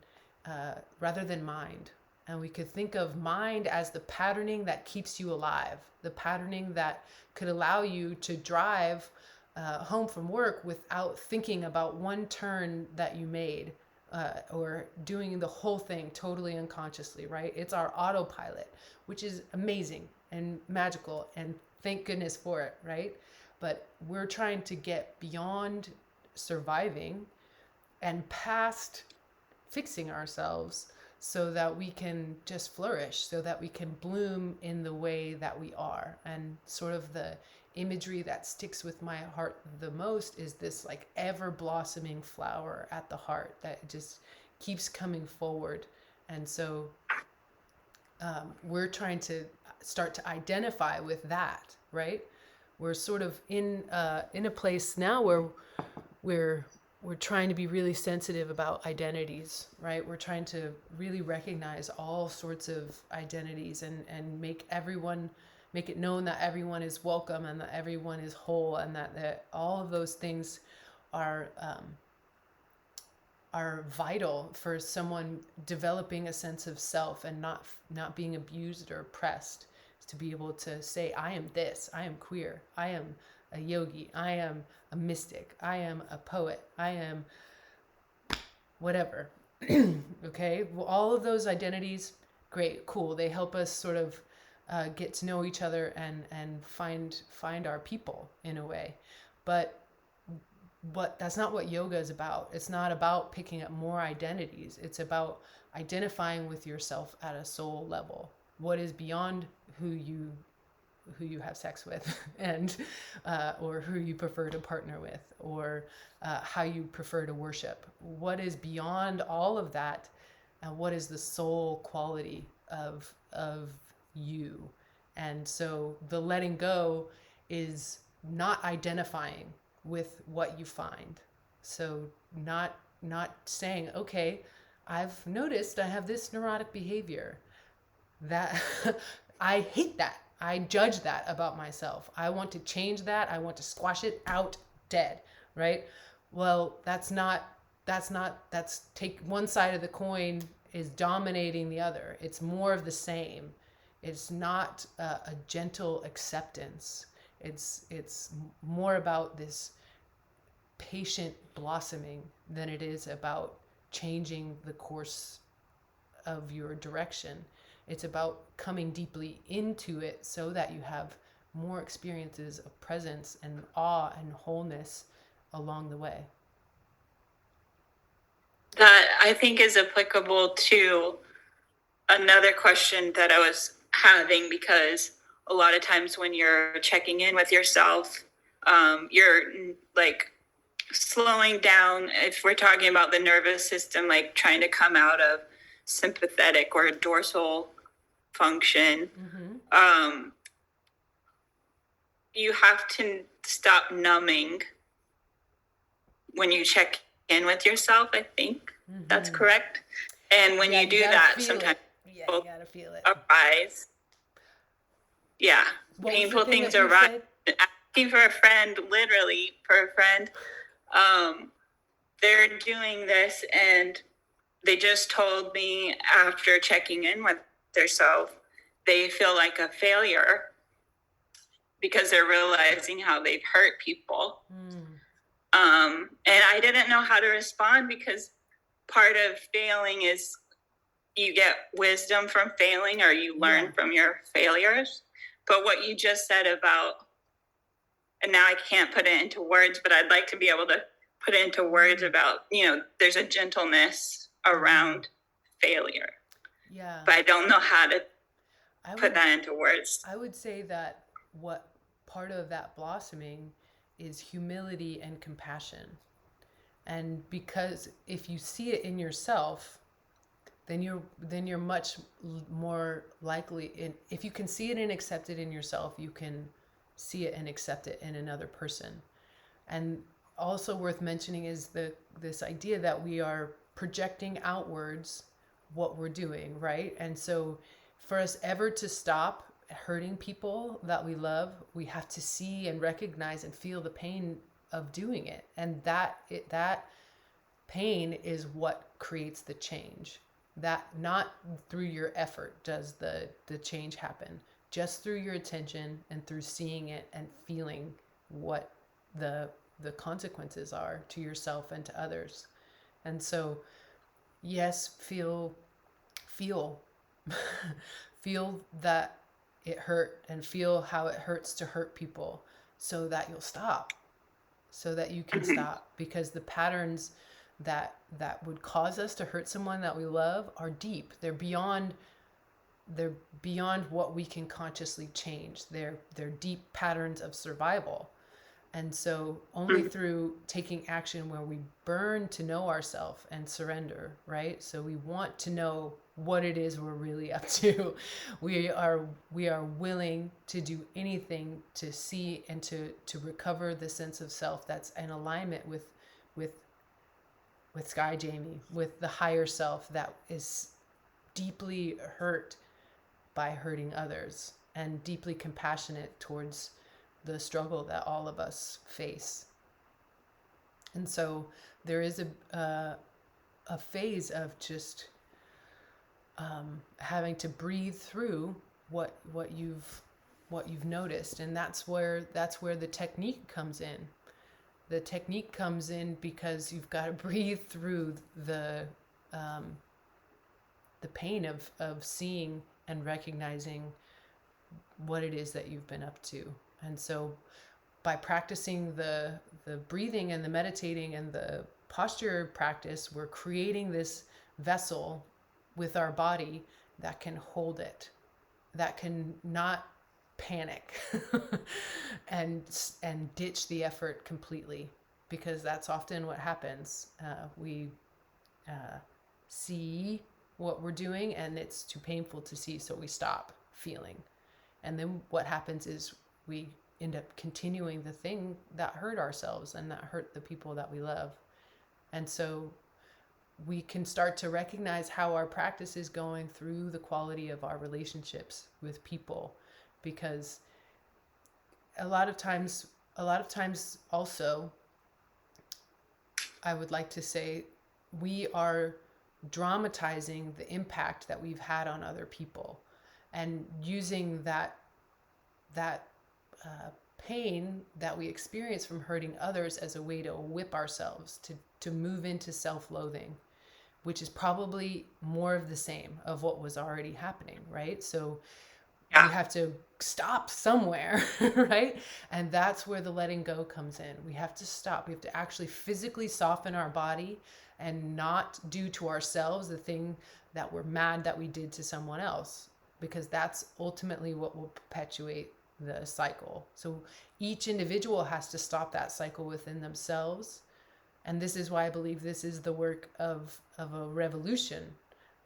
A: mind. And we could think of mind as the patterning that keeps you alive, the patterning that could allow you to drive home from work without thinking about one turn that you made, or doing the whole thing totally unconsciously, right? It's our autopilot, which is amazing and magical, and thank goodness for it, right? But we're trying to get beyond surviving and past fixing ourselves so that we can just flourish, so that we can bloom in the way that we are. And sort of the imagery that sticks with my heart the most is this like ever blossoming flower at the heart that just keeps coming forward. And so we're trying to start to identify with that, right? We're sort of in a place now where we're trying to be really sensitive about identities, right? We're trying to really recognize all sorts of identities and make it known that everyone is welcome and that everyone is whole, and that all of those things are vital for someone developing a sense of self and not being abused or oppressed, to be able to say, I am this, I am queer, I am a yogi, I am a mystic, I am a poet, I am whatever. Okay, well, all of those identities, great, cool. They help us sort of get to know each other and find our people in a way. But But that's not what yoga is about. It's not about picking up more identities. It's about identifying with yourself at a soul level. What is beyond who you have sex with, and or who you prefer to partner with, or how you prefer to worship. What is beyond all of that, and what is the soul quality of you? And so the letting go is not identifying with what you find. So not saying, okay, I've noticed I have this neurotic behavior. That I hate that. I judge that about myself. I want to change that. I want to squash it out dead, right? Well, that's take one side of the coin is dominating the other. It's more of the same. It's not a gentle acceptance. It's more about this patient blossoming than it is about changing the course of your direction. It's about coming deeply into it so that you have more experiences of presence and awe and wholeness along the way.
B: That I think is applicable to another question that I was having, because a lot of times when you're checking in with yourself, you're like slowing down. If we're talking about the nervous system, like trying to come out of sympathetic or dorsal function, you have to stop numbing when you check in with yourself. I think that's correct. And when you do that, sometimes
A: you gotta feel it.
B: Arise. Yeah, painful things arise. Asking for a friend, literally for a friend. They're doing this, and they just told me after checking in with themselves, they feel like a failure because they're realizing how they've hurt people. And I didn't know how to respond, because part of failing is you get wisdom from failing, or you learn from your failures. But what you just said about, and now I can't put it into words, but I'd like to be able to put it into words about, there's a gentleness around failure.
A: Yeah.
B: But I don't know how to put that into words.
A: I would say that what part of that blossoming is humility and compassion. And because if you see it in yourself, then you're much more likely if you can see it and accept it in yourself, you can see it and accept it in another person. And also worth mentioning is this idea that we are projecting outwards what we're doing, right? And so for us ever to stop hurting people that we love, we have to see and recognize and feel the pain of doing it. And that pain is what creates the change. That not through your effort does the change happen, just through your attention and through seeing it and feeling what the consequences are to yourself and to others. And so, yes, feel feel that it hurt, and feel how it hurts to hurt people, so that you'll stop, so that you can stop, because the patterns that would cause us to hurt someone that we love are deep. They're beyond what we can consciously change. They're deep patterns of survival. And so only through taking action where we burn to know ourselves and surrender, right? So we want to know what it is we're really up to. We are willing to do anything to see and to recover the sense of self that's in alignment with Sky Jamie, with the higher self that is deeply hurt by hurting others, and deeply compassionate towards the struggle that all of us face. And so there is a phase of just having to breathe through what you've noticed, and that's where the technique comes in. The technique comes in because you've got to breathe through the pain of seeing and recognizing what it is that you've been up to. And so by practicing the breathing and the meditating and the posture practice, we're creating this vessel with our body that can hold it, that can not panic and ditch the effort completely, because that's often what happens. We see what we're doing and it's too painful to see, so we stop feeling. And then what happens is we end up continuing the thing that hurt ourselves and that hurt the people that we love. And so we can start to recognize how our practice is going through the quality of our relationships with people, because a lot of times also, I would like to say, we are dramatizing the impact that we've had on other people and using that pain that we experience from hurting others as a way to whip ourselves to move into self-loathing, which is probably more of the same of what was already happening, right? So
B: Yeah.
A: we have to stop somewhere, right? And that's where the letting go comes in. We have to stop. We have to actually physically soften our body and not do to ourselves the thing that we're mad that we did to someone else, because that's ultimately what will perpetuate the cycle. So each individual has to stop that cycle within themselves. And this is why I believe this is the work of a revolution,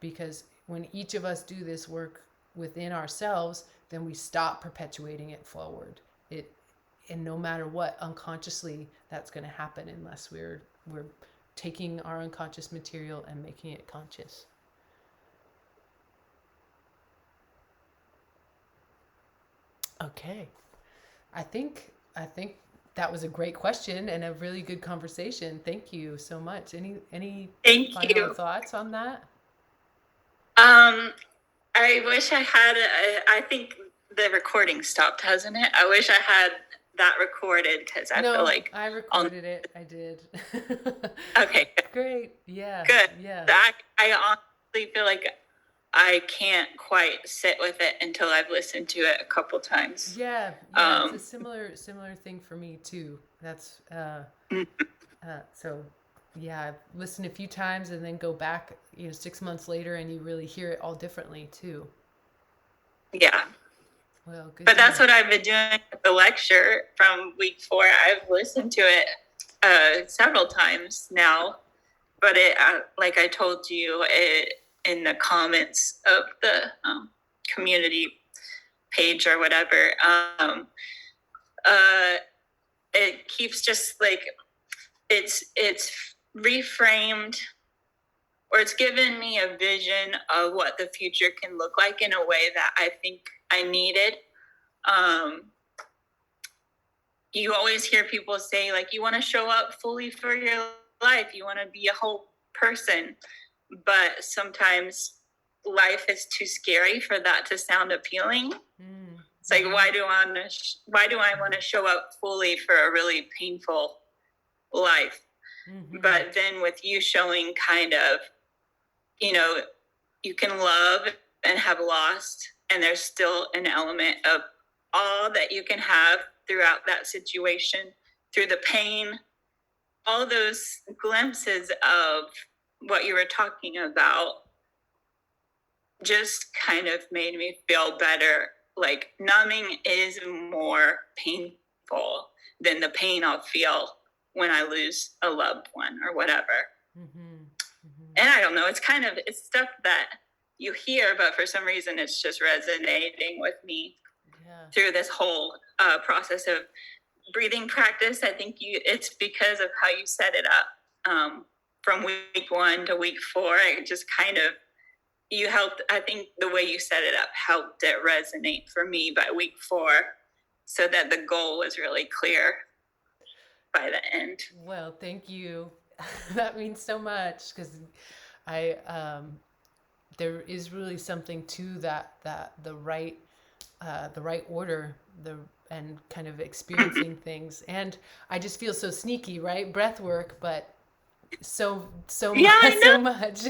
A: because when each of us do this work within ourselves, then we stop perpetuating it forward. And no matter what, unconsciously, that's going to happen unless we're taking our unconscious material and making it conscious. Okay. I think that was a great question and a really good conversation. Thank you so much. Any
B: Thank
A: final
B: you.
A: thoughts on that?
B: I wish I had, I think the recording stopped, hasn't it? I wish I had that recorded, because I feel like
A: I recorded it. I did.
B: Okay, good.
A: Great. Yeah.
B: Good.
A: Yeah.
B: I honestly feel like I can't quite sit with it until I've listened to it a couple times.
A: Yeah. It's a similar thing for me too. That's so yeah, I've listened a few times and then go back, 6 months later, and you really hear it all differently too.
B: Yeah.
A: Well, good.
B: But that's what I've been doing with the lecture from week 4. I've listened to it several times now, but it, like I told you, in the comments of the community page or whatever, it keeps just like, it's reframed, or it's given me a vision of what the future can look like in a way that I think I needed. You always hear people say, like, you want to show up fully for your life, you want to be a whole person, but sometimes life is too scary for that to sound appealing. It's like, why do I want to show up fully for a really painful life? But then with you showing kind of, you can love and have lost, and there's still an element of all that you can have throughout that situation, through the pain, all those glimpses of what you were talking about just kind of made me feel better. Like, numbing is more painful than the pain I'll feel when I lose a loved one or whatever. And I don't know, it's stuff that you hear, but for some reason it's just resonating with me through this whole process of breathing practice. I think it's because of how you set it up. From week 1 to week 4, it just kind of, you helped, I think the way you set it up helped it resonate for me by week 4, so that the goal was really clear by the end.
A: Well, thank you. That means so much, because there is really something to that the right order, and kind of experiencing things. And I just feel so sneaky, right? Breath work, but so much, so much.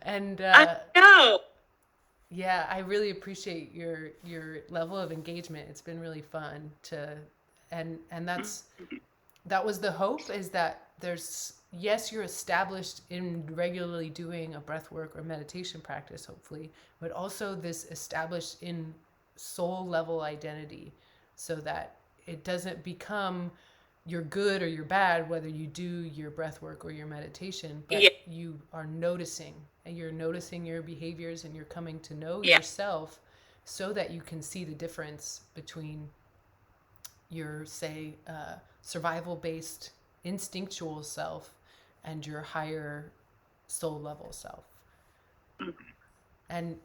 A: And
B: I know.
A: Yeah, I really appreciate your level of engagement. It's been really fun And that was the hope, is that there's, yes, you're established in regularly doing a breath work or meditation practice, hopefully, but also this established in soul level identity, so that it doesn't become you're good or you're bad whether you do your breath work or your meditation,
B: Yeah.
A: but you are noticing, and you're noticing your behaviors, and you're coming to know
B: Yeah.
A: yourself, so that you can see the difference between your, say, survival based instinctual self and your higher soul level self. And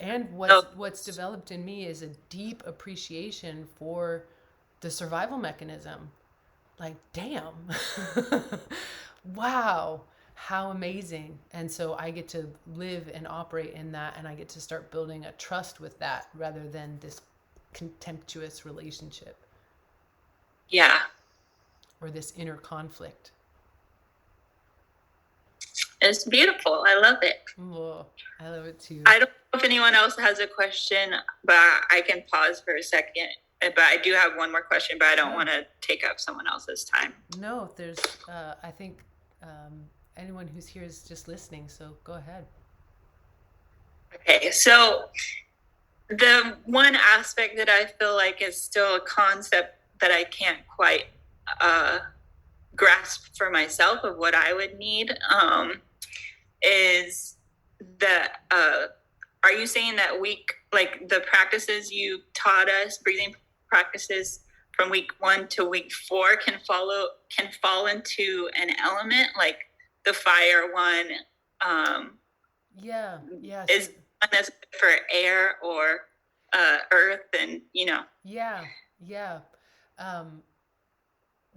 B: Oh,
A: what's developed in me is a deep appreciation for the survival mechanism. Like, damn. Wow, how amazing. And so I get to live and operate in that, and I get to start building a trust with that rather than this contemptuous relationship
B: yeah.
A: or this inner conflict.
B: It's beautiful. I love it.
A: Oh, I love it too.
B: I don't know if anyone else has a question, but I can pause for a second. But I do have one more question, but I don't want to take up someone else's time.
A: No, there's, I think anyone who's here is just listening, so go ahead.
B: Okay, so the one aspect that I feel like is still a concept that I can't quite grasp for myself of what I would need is that are you saying that like the practices you taught us, breathing practices from week 1 to week 4 can fall into an element, like the fire one
A: Yeah.
B: is one that's for air or earth, and
A: Yeah.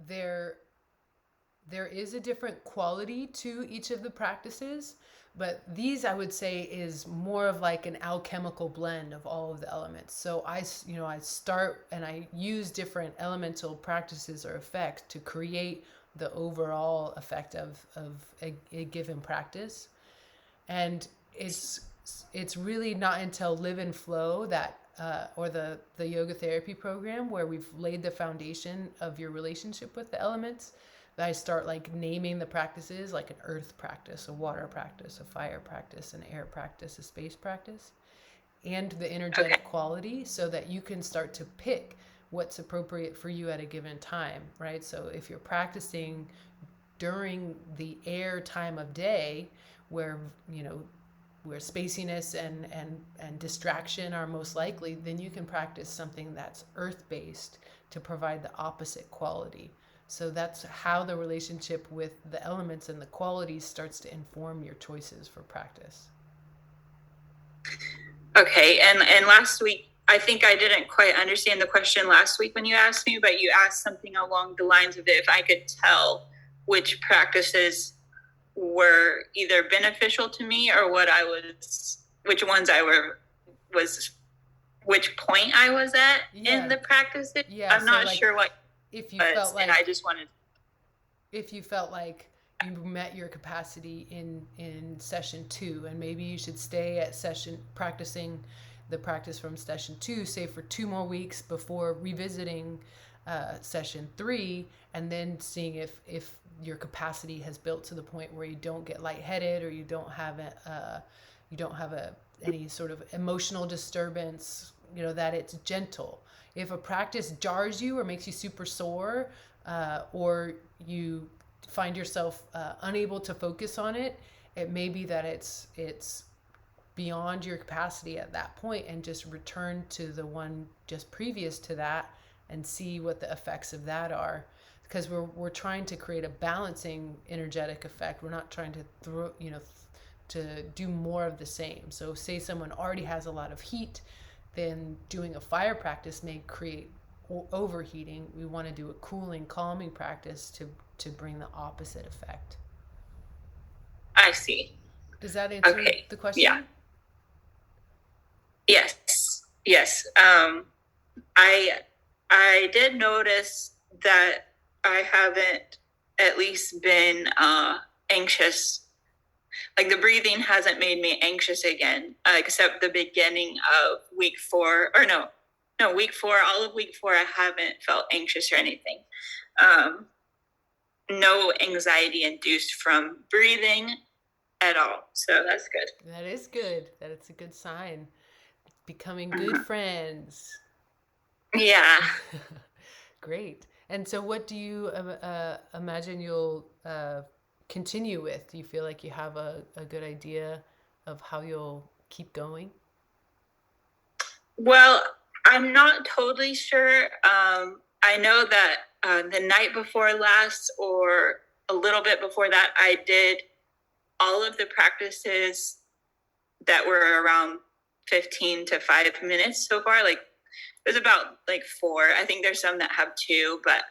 A: There is a different quality to each of the practices, but these, I would say, is more of like an alchemical blend of all of the elements. So I start and I use different elemental practices or effects to create the overall effect of a given practice. And it's really not until Live and Flow that or the yoga therapy program, where we've laid the foundation of your relationship with the elements, that I start like naming the practices, like an earth practice, a water practice, a fire practice, an air practice, a space practice, and the energetic quality, so that you can start to pick what's appropriate for you at a given time, right? So if you're practicing during the air time of day, where where spaciness and distraction are most likely, then you can practice something that's earth based to provide the opposite quality. So that's how the relationship with the elements and the qualities starts to inform your choices for practice.
B: Okay, and last week, I think I didn't quite understand the question last week when you asked me, but you asked something along the lines of if I could tell which practices were either beneficial to me or which ones which point I was at in the practice.
A: Yeah,
B: I'm not sure what.
A: If you felt like,
B: and I just wanted.
A: If you felt like you met your capacity in session 2, and maybe you should stay at practicing the practice from session 2, say for 2 more weeks before revisiting session 3, and then seeing if your capacity has built to the point where you don't get lightheaded, or you don't have any sort of emotional disturbance, that it's gentle. If a practice jars you or makes you super sore, or you find yourself unable to focus on it, it may be that it's beyond your capacity at that point, and just return to the one just previous to that and see what the effects of that are. Because we're trying to create a balancing energetic effect. We're not trying to to do more of the same. So say someone already has a lot of heat, then doing a fire practice may create overheating. We want to do a cooling, calming practice to bring the opposite effect.
B: I see.
A: Does that answer the question?
B: Yeah. Yes. I did notice that I haven't at least been anxious. Like the breathing hasn't made me anxious again, except the beginning of week 4, or no, no, week 4, all of week 4, I haven't felt anxious or anything. No anxiety induced from breathing at all. So that's good.
A: That is good. That it's a good sign. Becoming good friends.
B: Yeah.
A: Great. And so, what do you imagine you'll continue with? Do you feel like you have a good idea of how you'll keep going?
B: Well, I'm not totally sure. I know that the night before last, or a little bit before that, I did all of the practices that were around 15 to 5 minutes so far. Like, there's about like 4. I think there's some that have 2, but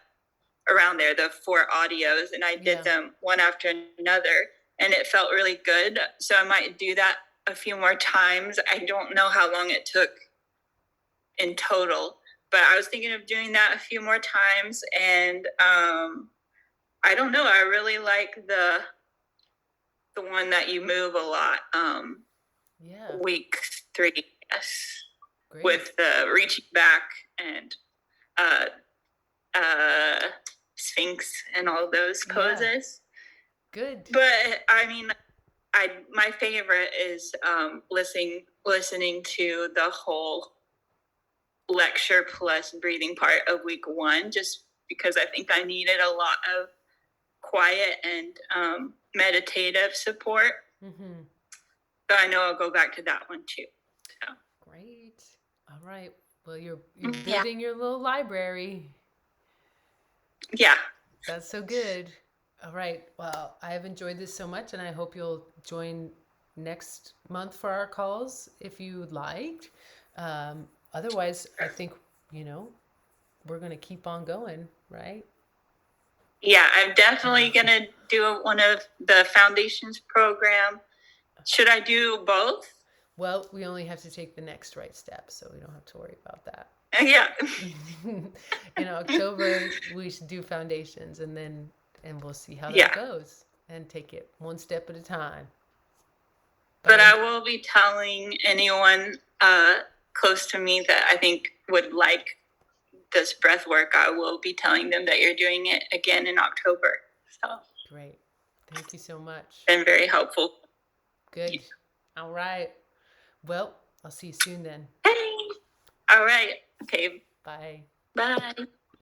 B: around there, the 4 audios, and I did them one after another, and it felt really good. So I might do that a few more times. I don't know how long it took in total, but I was thinking of doing that a few more times. And I don't know, I really like the one that you move a lot. Week 3, yes. Great. With the reaching back and Sphinx and all those poses.
A: Good.
B: But I mean, my favorite is listening to the whole lecture plus breathing part of week 1, just because I think I needed a lot of quiet and meditative support. Mm-hmm. So I know I'll go back to that one too. So.
A: Great. All right. Well, you're building your little library.
B: Yeah.
A: That's so good. All right. Well, I have enjoyed this so much, and I hope you'll join next month for our calls if you would like. Otherwise, I think, we're going to keep on going, right?
B: Yeah, I'm definitely going to do one of the foundations program. Should I do both?
A: Well, we only have to take the next right step, so we don't have to worry about that.
B: Yeah.
A: In October, we should do foundations, and we'll see how that goes, and take it one step at a time.
B: But I will be telling anyone close to me that I think would like this breath work. I will be telling them that you're doing it again in October. So
A: great. Thank you so much.
B: Been very helpful.
A: Good. Yeah. All right. Well, I'll see you soon then.
B: Hey. All right. Okay.
A: Bye.
B: Bye.